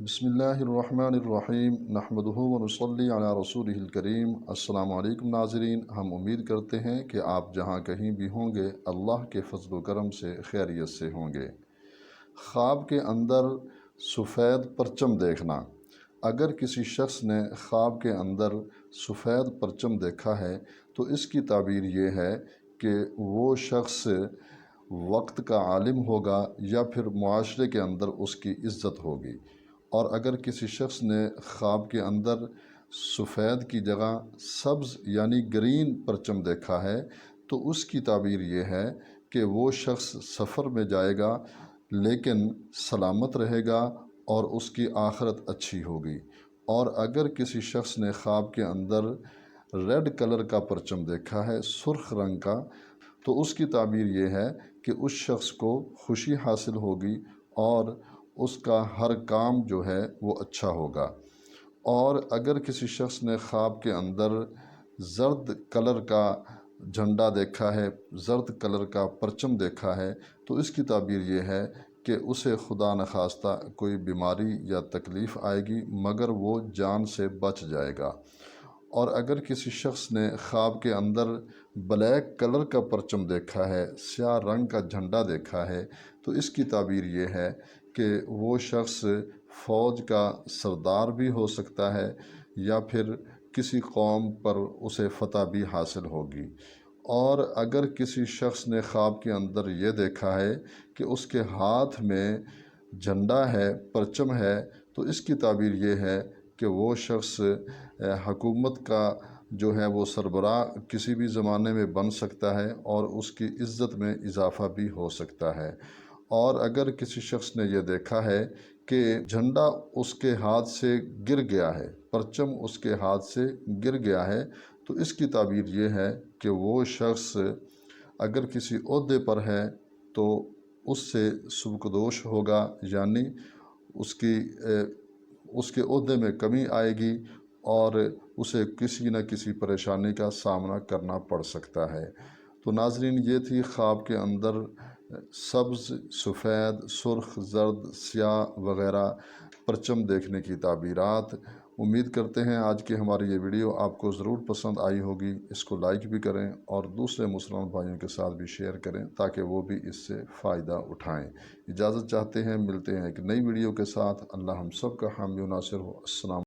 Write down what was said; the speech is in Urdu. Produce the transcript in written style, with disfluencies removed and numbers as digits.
بسم اللہ الرحمن الرحیم نحمدہ ونصلی علی رسولہ الکریم۔ السلام علیکم ناظرین، ہم امید کرتے ہیں کہ آپ جہاں کہیں بھی ہوں گے اللہ کے فضل و کرم سے خیریت سے ہوں گے۔ خواب کے اندر سفید پرچم دیکھنا۔ اگر کسی شخص نے خواب کے اندر سفید پرچم دیکھا ہے تو اس کی تعبیر یہ ہے کہ وہ شخص وقت کا عالم ہوگا یا پھر معاشرے کے اندر اس کی عزت ہوگی۔ اور اگر کسی شخص نے خواب کے اندر سفید کی جگہ سبز یعنی گرین پرچم دیکھا ہے تو اس کی تعبیر یہ ہے کہ وہ شخص سفر میں جائے گا لیکن سلامت رہے گا اور اس کی آخرت اچھی ہوگی۔ اور اگر کسی شخص نے خواب کے اندر ریڈ کلر کا پرچم دیکھا ہے، سرخ رنگ کا، تو اس کی تعبیر یہ ہے کہ اس شخص کو خوشی حاصل ہوگی اور اس کا ہر کام جو ہے وہ اچھا ہوگا۔ اور اگر کسی شخص نے خواب کے اندر زرد کلر کا جھنڈا دیکھا ہے، زرد کلر کا پرچم دیکھا ہے تو اس کی تعبیر یہ ہے کہ اسے خدا نخواستہ کوئی بیماری یا تکلیف آئے گی مگر وہ جان سے بچ جائے گا۔ اور اگر کسی شخص نے خواب کے اندر بلیک کلر کا پرچم دیکھا ہے، سیاہ رنگ کا جھنڈا دیکھا ہے تو اس کی تعبیر یہ ہے کہ وہ شخص فوج کا سردار بھی ہو سکتا ہے یا پھر کسی قوم پر اسے فتح بھی حاصل ہوگی۔ اور اگر کسی شخص نے خواب کے اندر یہ دیکھا ہے کہ اس کے ہاتھ میں جھنڈا ہے، پرچم ہے، تو اس کی تعبیر یہ ہے کہ وہ شخص حکومت کا جو ہے وہ سربراہ کسی بھی زمانے میں بن سکتا ہے اور اس کی عزت میں اضافہ بھی ہو سکتا ہے۔ اور اگر کسی شخص نے یہ دیکھا ہے کہ جھنڈا اس کے ہاتھ سے گر گیا ہے، پرچم اس کے ہاتھ سے گر گیا ہے تو اس کی تعبیر یہ ہے کہ وہ شخص اگر کسی عہدے پر ہے تو اس سے سبکدوش ہوگا، یعنی اس کے عہدے میں کمی آئے گی اور اسے کسی نہ کسی پریشانی کا سامنا کرنا پڑ سکتا ہے۔ تو ناظرین، یہ تھی خواب کے اندر سبز، سفید، سرخ، زرد، سیاہ وغیرہ پرچم دیکھنے کی تعبیرات۔ امید کرتے ہیں آج کی ہماری یہ ویڈیو آپ کو ضرور پسند آئی ہوگی۔ اس کو لائک بھی کریں اور دوسرے مسلمان بھائیوں کے ساتھ بھی شیئر کریں تاکہ وہ بھی اس سے فائدہ اٹھائیں۔ اجازت چاہتے ہیں، ملتے ہیں ایک نئی ویڈیو کے ساتھ۔ اللہ ہم سب کا حامی و ناصر ہو۔ السلام